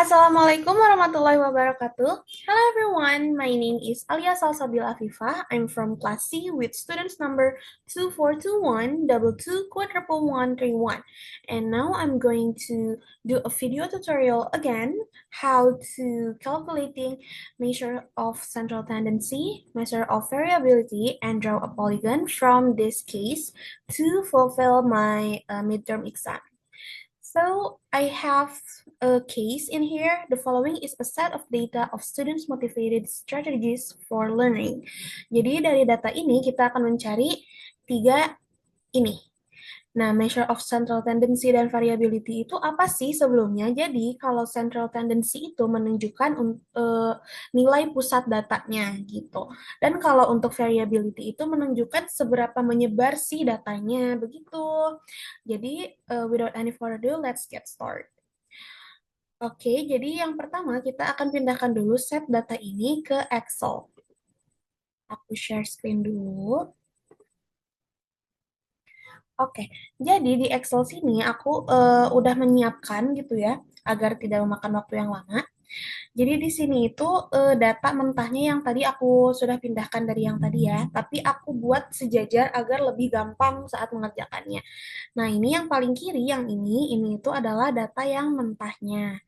Assalamualaikum warahmatullahi wabarakatuh. Hello everyone, my name is Alia Salsabila Afifah. I'm from class C with students number 242122 And now I'm going to do a video tutorial again, how to calculating measure of central tendency, measure of variability, and draw a polygon from this case to fulfill my midterm exam. So I have a case in here. The following is a set of data of students motivated strategies for learning. Jadi dari data ini kita akan mencari tiga ini. Nah, measure of central tendency dan variability itu apa sih sebelumnya? Jadi, kalau central tendency itu menunjukkan nilai pusat datanya gitu. Dan kalau untuk variability itu menunjukkan seberapa menyebar si datanya begitu. Jadi, without any further ado, let's get started. Oke, jadi yang pertama kita akan pindahkan dulu set data ini ke Excel. Aku share screen dulu. Oke, jadi di Excel sini aku udah menyiapkan gitu ya, agar tidak memakan waktu yang lama. Jadi di sini itu data mentahnya yang tadi aku sudah pindahkan dari yang tadi ya, tapi aku buat sejajar agar lebih gampang saat mengerjakannya. Nah, ini yang paling kiri, yang ini itu adalah data yang mentahnya.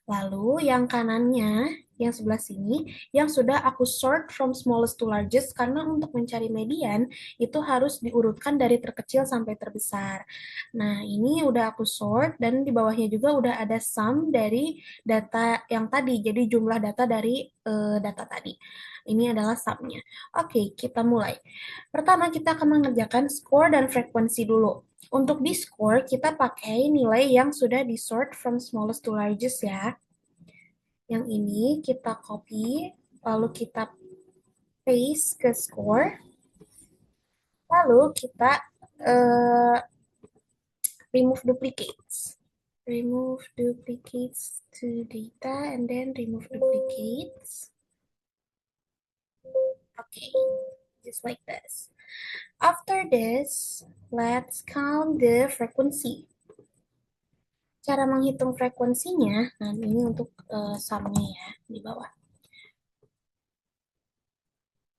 Lalu yang kanannya, yang sebelah sini, yang sudah aku sort from smallest to largest, karena untuk mencari median, itu harus diurutkan dari terkecil sampai terbesar. Nah, ini udah aku sort, dan di bawahnya juga udah ada sum dari data yang tadi, jadi jumlah data dari data tadi. Ini adalah sumnya. Oke, kita mulai. Pertama, kita akan mengerjakan score dan frekuensi dulu. Untuk di score, kita pakai nilai yang sudah di sort from smallest to largest ya. Yang ini kita copy, lalu kita paste ke score, lalu kita uh, remove duplicates. Remove duplicates to data and then remove duplicates. Okay, just like this. After this, let's count the frequency. Cara menghitung frekuensinya, nah ini untuk sumnya ya, di bawah.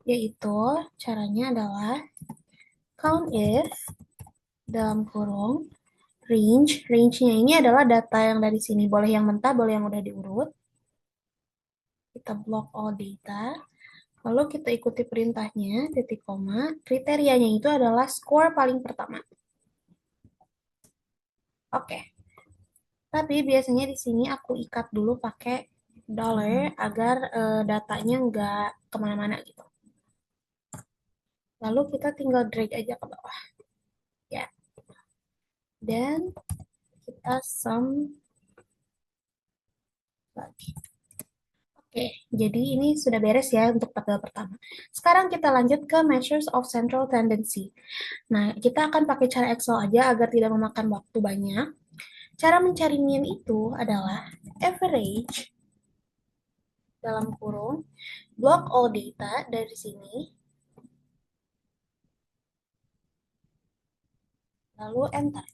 Yaitu, caranya adalah count if, dalam kurung, range-nya ini adalah data yang dari sini, boleh yang mentah, boleh yang udah diurut. Kita block all data, lalu kita ikuti perintahnya, titik koma, kriterianya itu adalah score paling pertama. Oke. Tapi biasanya di sini aku ikat dulu pakai dollar agar datanya nggak kemana-mana gitu. Lalu kita tinggal drag aja ke bawah. Ya. Dan kita sum lagi. Oke, jadi ini sudah beres ya untuk tabel pertama. Sekarang kita lanjut ke measures of central tendency. Nah, kita akan pakai cara Excel aja agar tidak memakan waktu banyak. Cara mencari mean itu adalah average dalam kurung block all data dari sini, lalu enter.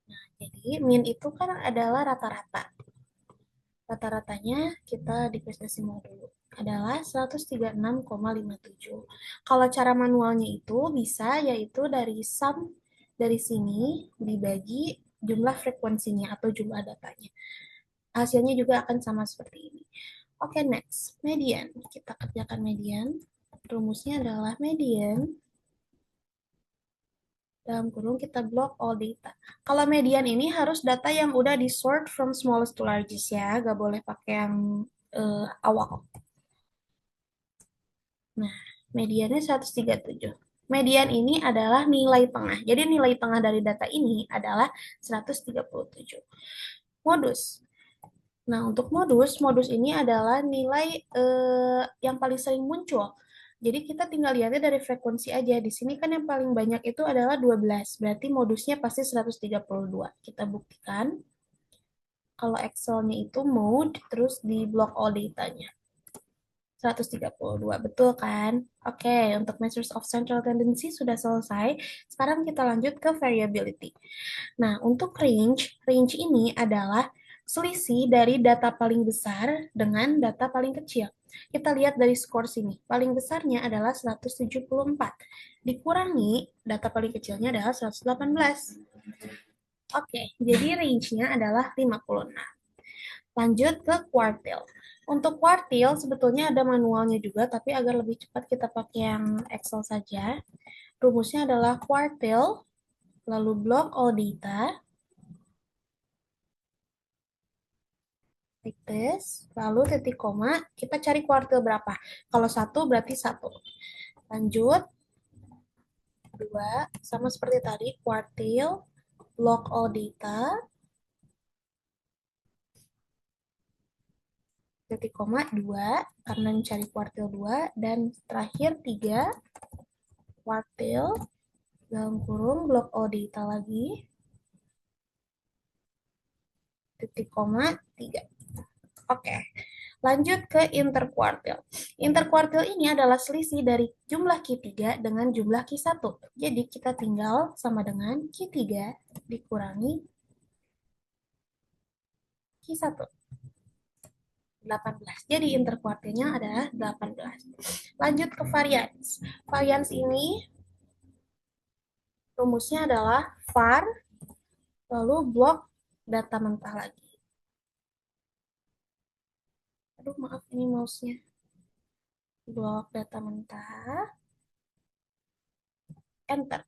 Nah, jadi mean itu kan adalah rata-rata. Rata-ratanya kita divers desimal dulu adalah 136,57. Kalau cara manualnya itu bisa yaitu dari sum dari sini dibagi jumlah frekuensinya atau jumlah datanya. Hasilnya juga akan sama seperti ini. Oke, next. Median. Kita kerjakan median. Rumusnya adalah median dalam kurung kita block all data. Kalau median ini harus data yang udah di sort from smallest to largest ya, gak boleh pakai yang awal. Nah, mediannya 137. Median ini adalah nilai tengah. Jadi nilai tengah dari data ini adalah 137. Modus. Nah, untuk modus ini adalah nilai yang paling sering muncul. Jadi kita tinggal lihatnya dari frekuensi aja. Di sini kan yang paling banyak itu adalah 12. Berarti modusnya pasti 132. Kita buktikan. Kalau Excel-nya itu mode, terus di block all datanya. 132, betul kan? Oke, untuk measures of central tendency sudah selesai. Sekarang kita lanjut ke variability. Nah, untuk range ini adalah selisih dari data paling besar dengan data paling kecil. Kita lihat dari skor sini. Paling besarnya adalah 174. Dikurangi data paling kecilnya adalah 118. Oke, jadi range-nya adalah 56. Lanjut ke quartile. Untuk quartile sebetulnya ada manualnya juga, tapi agar lebih cepat kita pakai yang Excel saja. Rumusnya adalah quartile, lalu block all data, like this, lalu titik koma, kita cari quartile berapa. Kalau satu berarti satu. Lanjut, dua, sama seperti tadi, quartile, block all data, titik koma, dua, karena mencari quartile dua, dan terakhir tiga, quartile, dalam kurung, block all data lagi, titik koma, tiga. Oke, lanjut ke interkuartil. Interkuartil ini adalah selisih dari jumlah Q3 dengan jumlah Q1. Jadi kita tinggal sama dengan Q3 dikurangi Q1. 18. Jadi interkuartilnya adalah 18. Lanjut ke varians. Varians ini rumusnya adalah var lalu blok data mentah lagi. Aduh, maaf ini mouse-nya. Blok data mentah, enter.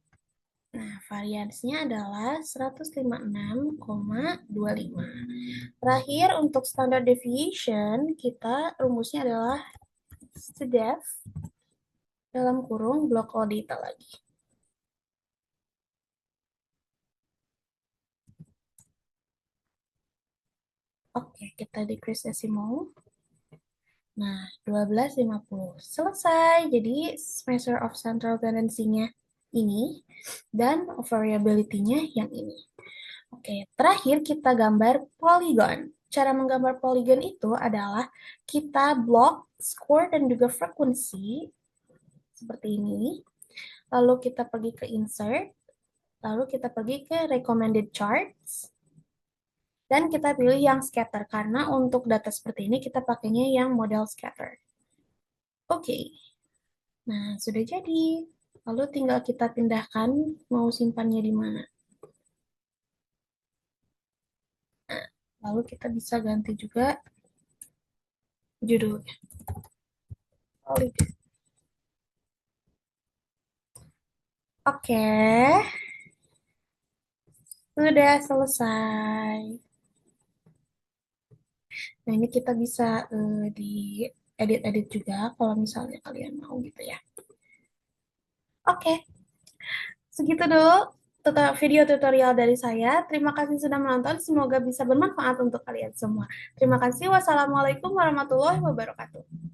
Nah, variansnya adalah 156,25. Terakhir, untuk standard deviation, kita rumusnya adalah SDEF dalam kurung blok all data lagi. Oke, kita decrease decimal. Nah, 1250. Selesai. Jadi, measure of central tendency-nya ini dan variability-nya yang ini. Oke, terakhir kita gambar polygon. Cara menggambar polygon itu adalah kita blok, score, dan juga frekuensi seperti ini. Lalu kita pergi ke insert, lalu kita pergi ke recommended charts, dan kita pilih yang scatter karena untuk data seperti ini kita pakainya yang model scatter. Oke, nah sudah jadi. Lalu tinggal kita pindahkan mau simpannya di mana. Nah, lalu kita bisa ganti juga judulnya. Oke, sudah selesai. Nah, ini kita bisa di edit-edit juga kalau misalnya kalian mau gitu ya. Oke, segitu dulu video tutorial dari saya. Terima kasih sudah menonton. Semoga bisa bermanfaat untuk kalian semua. Terima kasih. Wassalamualaikum warahmatullahi wabarakatuh.